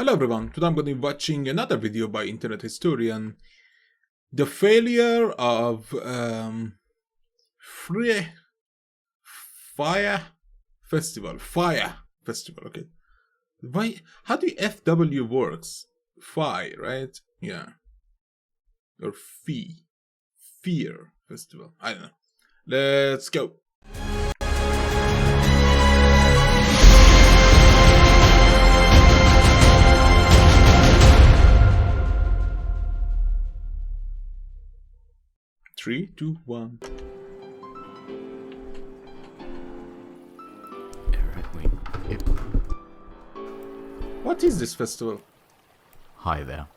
Hello everyone, today I'm going to be watching another video by internet historian. The failure of Fyre Festival. Fyre Festival, okay. Why? How do FW works? Fyre, right? Yeah. Or Fear Festival. I don't know. Let's go. Three, two, one. What is this festival? Hi there.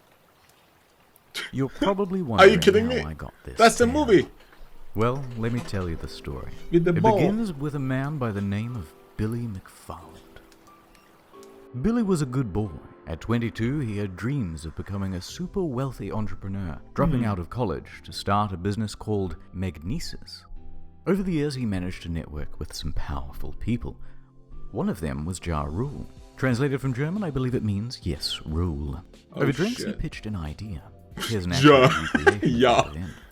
You're probably wondering Are you kidding how me? I got this. That's the movie. Well, let me tell you the story. With the ball. It begins with a man by the name of Billy McFarland. Billy was a good boy. At 22, he had dreams of becoming a super wealthy entrepreneur, dropping out of college to start a business called Magnesis. Over the years, he managed to network with some powerful people. One of them was Ja Rule. Translated from German, I believe it means, yes, rule. Over drinks, he pitched an idea. Here's an Ja.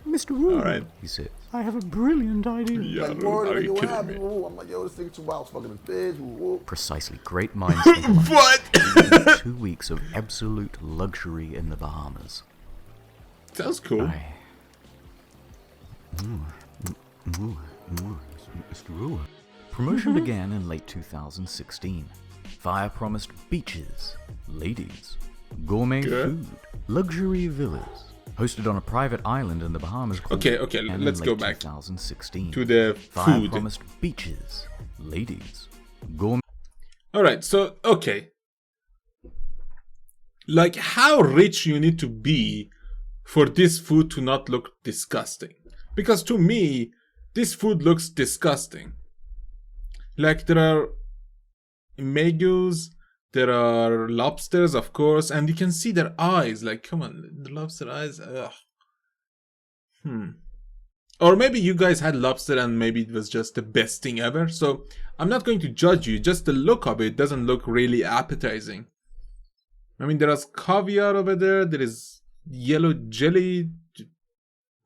Mr. Rule, Alright. he said, I have a brilliant idea. Yeah, Like, word, are nigga, you what kidding happened? me? Ooh, I'm like, yo, this nigga too wild, fucking his bitch. Precisely, great minds think alike. What? 2 weeks of absolute luxury in the Bahamas. Sounds cool. Mr. Rule. Promotion began in late 2016. Fyre promised beaches, ladies, gourmet food, luxury villas, hosted on a private island in the Bahamas. Okay, let's go back 2016. to the Fyre food. promised beaches, ladies, gourmet. Alright, so, okay. Like, how rich you need to be for this food to not look disgusting? Because to me, this food looks disgusting. Like, there are magus, there are lobsters, of course, and you can see their eyes. Like, come on, the lobster eyes. Ugh. Or maybe you guys had lobster and maybe it was just the best thing ever. So I'm not going to judge you. Just the look of it doesn't look really appetizing. I mean, there is caviar over there. There is yellow jelly,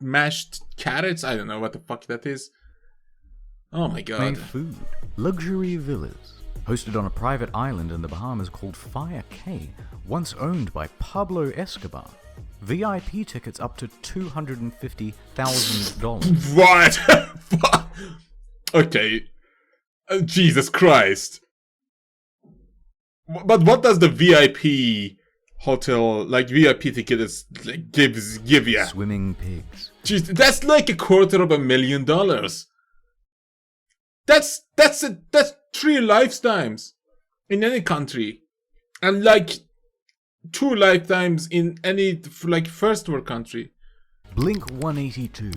mashed carrots. I don't know what the fuck that is. Oh my god. Food, luxury villas, hosted on a private island in the Bahamas called Fyre Cay, once owned by Pablo Escobar. VIP tickets up to $250,000. What? Okay. Jesus Christ. But what does the VIP hotel, like VIP ticket, is like, give ya? Swimming pigs. Jeez, that's like $250,000. That's 3 lifetimes in any country, and like 2 lifetimes in any like first world country. Blink 182,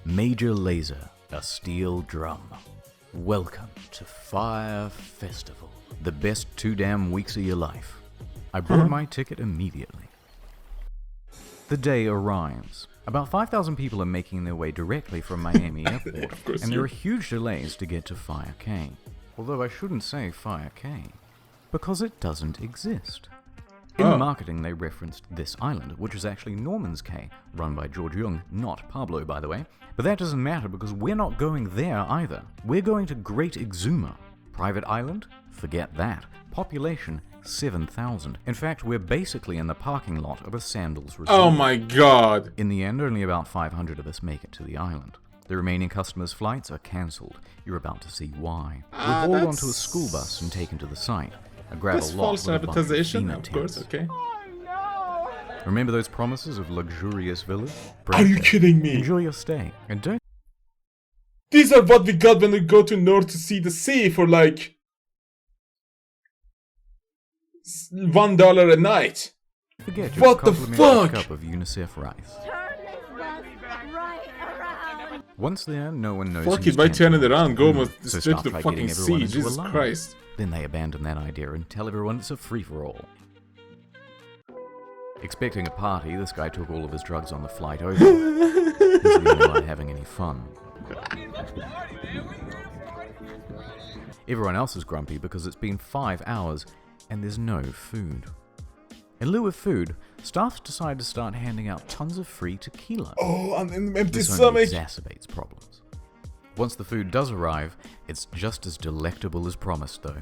Major Lazer, a steel drum. Welcome to Fyre Festival, the best 2 damn weeks of your life. I bought my ticket immediately. The day arrives. About 5,000 people are making their way directly from Miami Airport, and there are huge delays to get to Fyre Cay. Although I shouldn't say Fyre Cay, because it doesn't exist. In the marketing, they referenced this island, which is actually Norman's Cay, run by George Jung, not Pablo, by the way. But that doesn't matter because we're not going there either. We're going to Great Exuma. Private island? Forget that. Population? 7,000. In fact, we're basically in the parking lot of a sandals resort. Oh my god. In the end, only about 500 of us make it to the island. The remaining customers' flights are cancelled. You're about to see why. We're hauled onto a school bus and taken to the site. A gravel That's lot false with a bunch of advertisement, FEMA of course, tents. okay. Remember those promises of luxurious villas? Are you kidding me? Enjoy your stay, and don't These are what we got when we go to North to see the sea for like $1 a night. forget your What the complimentary fuck? cup of UNICEF rice. Turn this bus right around. Once there, no one knows Fuck who's it, by turning it canceled. around, go almost So straight to start the by fucking getting everyone sea, into Jesus a line. Christ. Then they abandon that idea and tell everyone it's a free-for-all. Expecting a party, this guy took all of his drugs on the flight over. He's the only one having any fun. Everyone else is grumpy because it's been 5 hours and there's no food. In lieu of food, staff decide to start handing out tons of free tequila. Oh, I'm in an empty This only stomach. exacerbates problems. Once the food does arrive, it's just as delectable as promised though.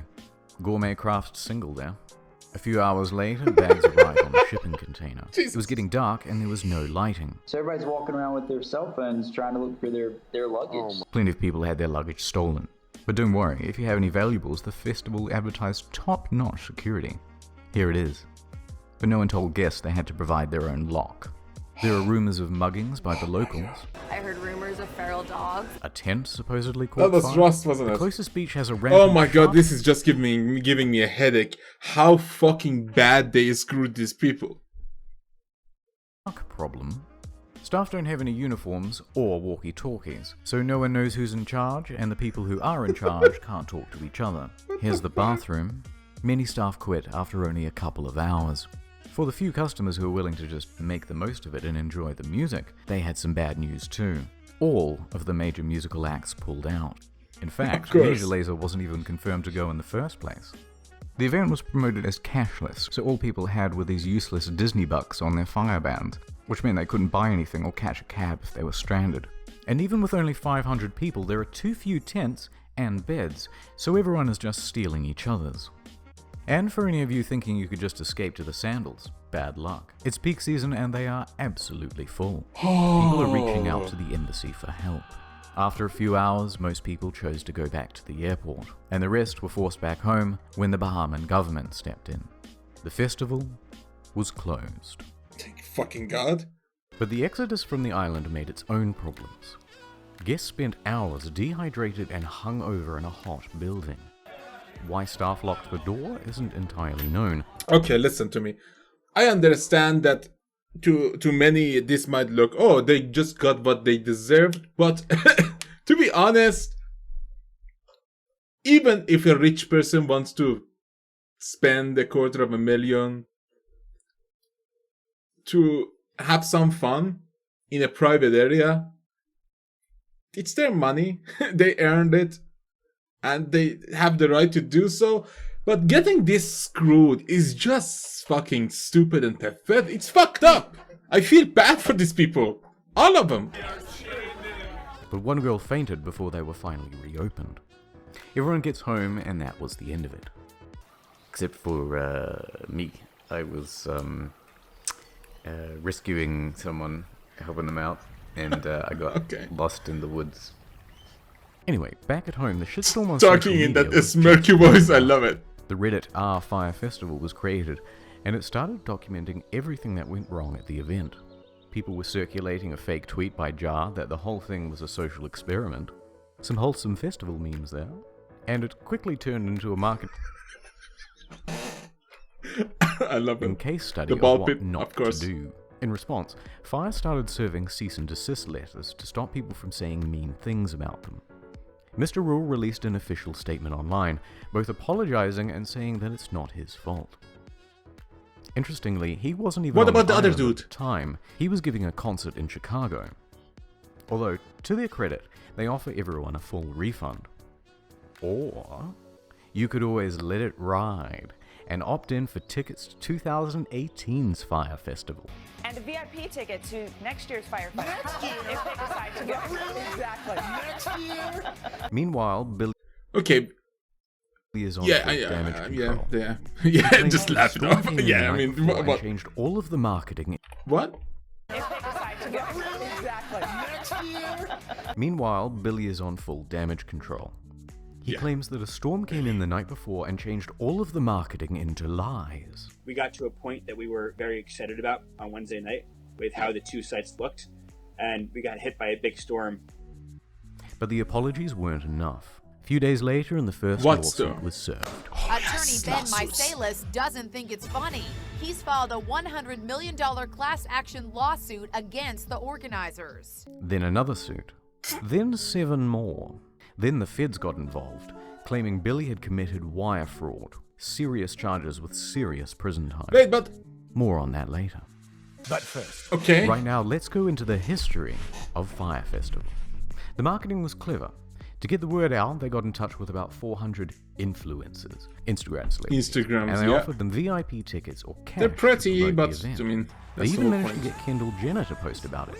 Gourmet craft single there. A few hours later, bags arrive on a shipping container. Jesus. It was getting dark and there was no lighting. So everybody's walking around with their cell phones trying to look for their luggage. Plenty of people had their luggage stolen. But don't worry, if you have any valuables, the festival advertised top-notch security. Here it is. But no one told guests they had to provide their own lock. There are rumors of muggings by the locals. I heard rumors of feral dogs. A tent supposedly That caught was fire. Rust, wasn't The it? closest beach has a Oh rampant my god, shark this is just giving me a headache. How fucking bad they screwed these people. problem. Staff don't have any uniforms or walkie-talkies, so no one knows who's in charge, and the people who are in charge can't talk to each other. Here's the bathroom. Many staff quit after only a couple of hours. For the few customers who were willing to just make the most of it and enjoy the music, they had some bad news too. All of the major musical acts pulled out. In fact, course. Major Lazer wasn't even confirmed to go in the first place. The event was promoted as cashless, so all people had were these useless Disney bucks on their Fyre bands, which meant they couldn't buy anything or catch a cab if they were stranded. And even with only 500 people, there are too few tents and beds, so everyone is just stealing each other's. And for any of you thinking you could just escape to the sandals, bad luck. It's peak season and they are absolutely full. People are reaching out to the embassy for help. After a few hours, most people chose to go back to the airport, and the rest were forced back home when the Bahamian government stepped in. The festival was closed. Thank fucking god. But the exodus from the island made its own problems. Guests spent hours dehydrated and hung over in a hot building. Why staff locked the door isn't entirely known. Okay, listen to me. I understand that to many this might look, oh, they just got what they deserved, but to be honest, even if a rich person wants to spend $250,000 to have some fun in a private area, it's their money. They earned it and they have the right to do so. But getting this screwed is just fucking stupid and pathetic. It's fucked up. I feel bad for these people. All of them. But one girl fainted before they were finally reopened. Everyone gets home and that was the end of it. Except for me. I was rescuing someone, helping them out, and I got Okay. lost in the woods. Anyway, back at home, the shitstorm on Talking social in media that was smirky voice, I love it. The Reddit R Fyre Festival was created, and it started documenting everything that went wrong at the event. People were circulating a fake tweet by Jar that the whole thing was a social experiment. Some wholesome festival memes there. And it quickly turned into a market I love in it. case study The of ball what pit, not of course. to do. In response, Fyre started serving cease and desist letters to stop people from saying mean things about them. Mr. Rule released an official statement online, both apologizing and saying that it's not his fault. Interestingly, he wasn't even What on about the other island dude? at the time. He was giving a concert in Chicago. Although, to their credit, they offer everyone a full refund. Or, you could always let it ride and opt in for tickets to 2018's Fyre Festival. And a VIP ticket to next year's Fyre Festival if they decide to go. Exactly. Next year. Meanwhile, Billy Okay, is on yeah, full damage yeah, control. yeah. Yeah, just laugh it off. Stormed in Yeah, the I night mean, before and what? changed all of the marketing. What? If they decide to go. Exactly. Next year. Meanwhile, Billy is on full damage control. He Yeah. claims that a storm came in the night before and changed all of the marketing into lies. We got to a point that we were very excited about on Wednesday night with how the two sites looked, and we got hit by a big storm. But the apologies weren't enough. A few days later, and the first What lawsuit storm? was served. Attorney Ben Mysalis doesn't think it's funny. He's filed a $100 million class action lawsuit against the organizers. Then another suit. Then 7 more. Then the feds got involved, claiming Billy had committed wire fraud. Serious charges with serious prison time. Wait, but More on that later. But first, okay. Right now, let's go into the history of Fyre Festival. The marketing was clever. To get the word out, they got in touch with about 400 influencers, Instagram celebrities, Instagrams, and they yeah. offered them VIP tickets or cash. They're pretty, to promote but the event. I mean, They that's the even whole managed point. to get Kendall Jenner to post about it.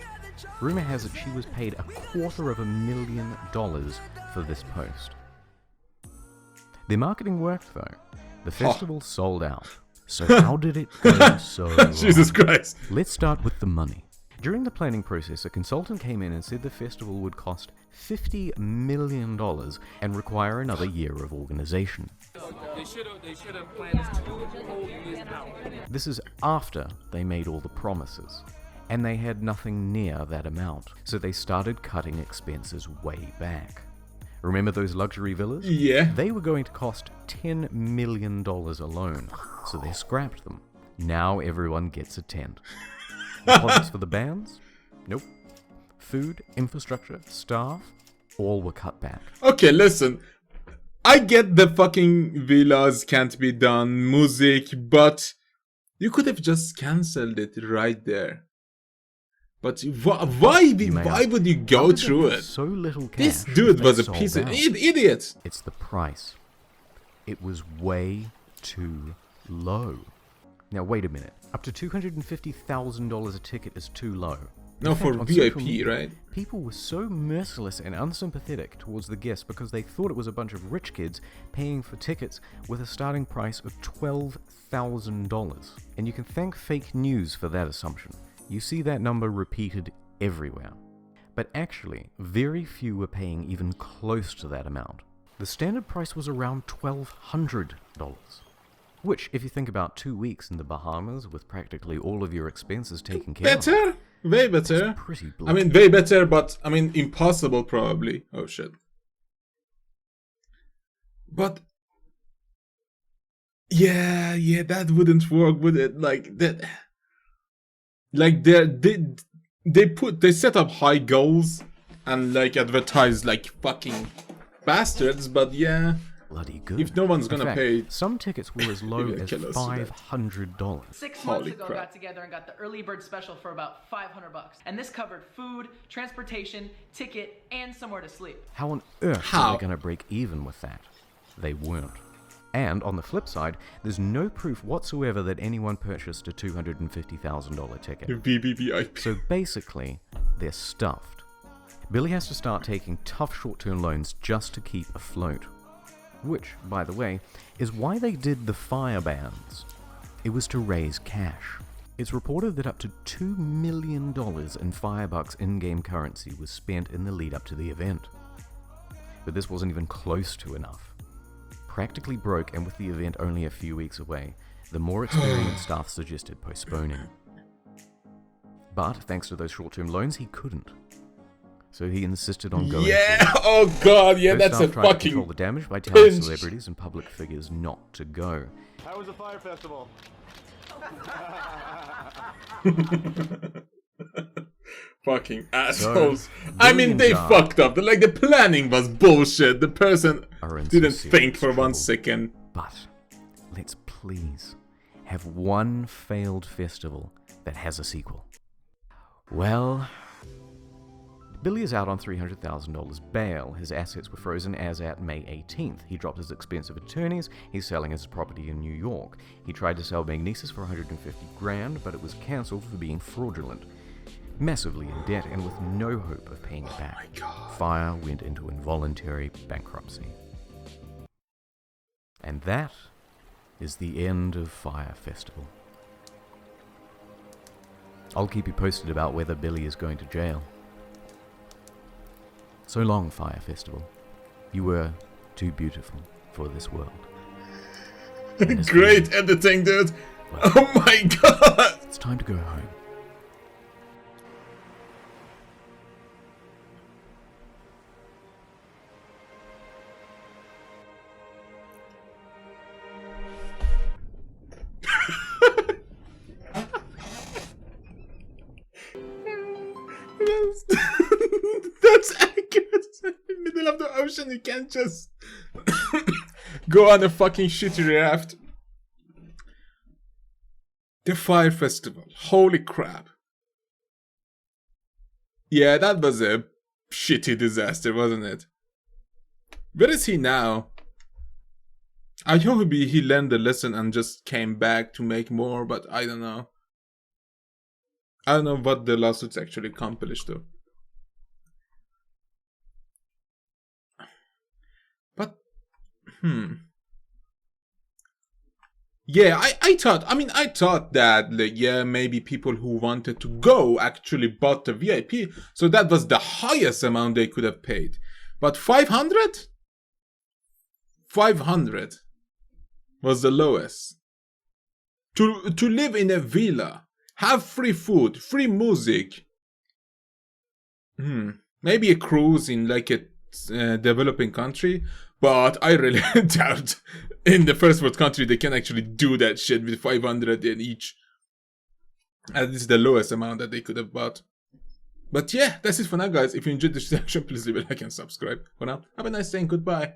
Rumor has it she was paid $250,000 for this post. Their marketing worked though. The festival sold out. So how did it go so wrong? Jesus Christ. Let's start with the money. During the planning process, a consultant came in and said the festival would cost $50 million and require another year of organization. They should have planned this 2 whole years out. This is after they made all the promises, and they had nothing near that amount, so they started cutting expenses way back. Remember those luxury villas? Yeah. They were going to cost $10 million alone, so they scrapped them. Now everyone gets a tent. Deposits for the bands? Nope. Food, infrastructure, staff, all were cut back. Okay, listen. I get the fucking villas can't be done, music, but you could have just cancelled it right there. But why would you go through it? So little cash. This dude that was a sold piece of out. idiot. It's the price. It was way too low. Now wait a minute. Up to $250,000 a ticket is too low. No, In fact, for on VIP, social media, right? People were so merciless and unsympathetic towards the guests because they thought it was a bunch of rich kids paying for tickets with a starting price of $12,000. And you can thank fake news for that assumption. You see that number repeated everywhere. But actually, very few were paying even close to that amount. The standard price was around $1,200. Which, if you think about 2 weeks in the Bahamas with practically all of your expenses taken care of, Better? Way better. pretty I mean, bleak. way better, but I mean, impossible probably. Oh shit. But yeah, that wouldn't work, would it? Like that. Like they set up high goals and like advertise like fucking bastards, but yeah, bloody good. if no one's In gonna fact, pay, some tickets were as low Maybe as kill us today. $500. 6 Holy months ago, crap. got together and got the early bird special for about $500, and this covered food, transportation, ticket, and somewhere to sleep. How on earth are How? they going to break even with that? They weren't. And on the flip side, there's no proof whatsoever that anyone purchased a $250,000 ticket. VVVIP. So basically, they're stuffed. Billy has to start taking tough short-term loans just to keep afloat. Which, by the way, is why they did the Fyre bans. It was to raise cash. It's reported that up to $2 million in Firebucks in-game currency was spent in the lead up to the event. But this wasn't even close to enough. Practically broke, and with the event only a few weeks away, the more experienced staff suggested postponing. But thanks to those short-term loans, he couldn't. So he insisted on going. Yeah. Oh god. Yeah, Those that's a staff tried to control fucking. the damage by telling pinch. celebrities and public figures not to go. How was the Fyre Festival? Fucking assholes. So, I Billy mean, and they Jar fucked up. Like, the planning was bullshit. The person are in didn't some think serious for one trouble. second. But let's please have one failed festival that has a sequel. Well, Billy is out on $300,000 bail. His assets were frozen as at May 18th. He dropped his expensive attorneys. He's selling his property in New York. He tried to sell Magnesis for $150,000, but it was cancelled for being fraudulent. Massively in debt and with no hope of paying it back. Fyre went into involuntary bankruptcy. And that is the end of Fyre Festival. I'll keep you posted about whether Billy is going to jail. So long, Fyre Festival. You were too beautiful for this world. And as for Great you, editing, dude. well, Oh my god. it's time to go home. That's accurate. In the middle of the ocean, you can't just go on a fucking shitty raft. The Fyre Festival. Holy crap. Yeah, that was a shitty disaster, wasn't it? Where is he now? I hope he learned the lesson and just came back to make more, but I don't know. I don't know what the lawsuits actually accomplished though. But, yeah, I thought that, like, yeah, maybe people who wanted to go actually bought the VIP, so that was the highest amount they could have paid. But 500? 500 was the lowest. To live in a villa, have free food, free music. Maybe a cruise in like a developing country, but I really doubt in the first world country they can actually do that shit with 500 in each. And this is the lowest amount that they could have bought. But yeah, that's it for now, guys. If you enjoyed this reaction, please leave a like and subscribe. For now, have a nice day and goodbye.